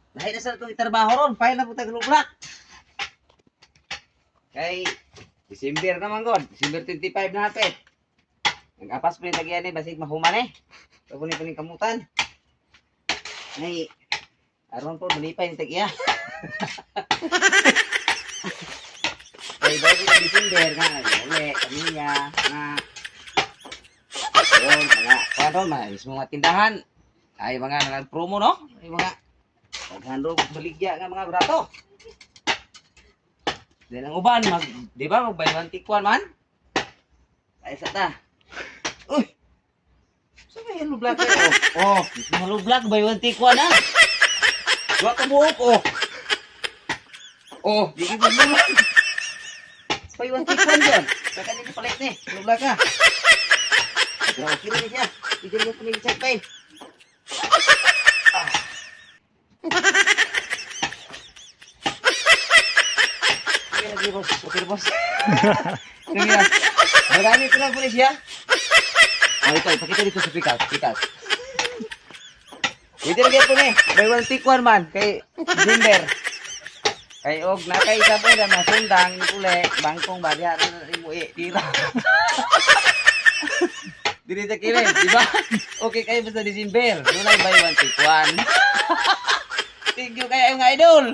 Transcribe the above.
Dahil na sa itong itrabaho ron, file na po taglubrak. Kay, December naman god, December 25 na hapit. Nag-apas po yung tagyan eh, basig mahuman eh. Pagkunin po yung kamutan. Ay, aron po, malipay yung tagya. Kay, bago yung December nga, uli, kaminya, nga. Ayun, mga, kaya ron, mga tindahan. Ay, mga promo, no? Ay, mga, paghandog, baligya nga mga brato. Dahil ang uban, di ba, mag-buy-one tikwan man? Ay, sa ta. Uy! Saan ba yung lublak kayo? Oh, mga lublak, buy-one tikwan ha? Dua ka buhok, oh. Oh, di ka buhok. Buy-one tikwan dyan. Kaka nito palit ni, lublak ka. Grabe, kira niya siya. Bigyan mo po niya siya, pay. Okay, boss. Okay, boss. Kaya, magamit ko lang po siya. Oh, ito, ipakita dito sa pikas. Pikas. Dito na po ni. Buy one take one man. Kay Jimber. Kay Og, nakaisa po na masundang ni Pule. Bangkong barya. Mo tira. Dili sa kilin, di ba? Okay kayo basta December. Doon ay buy one take one. Thank you kaya yung idol.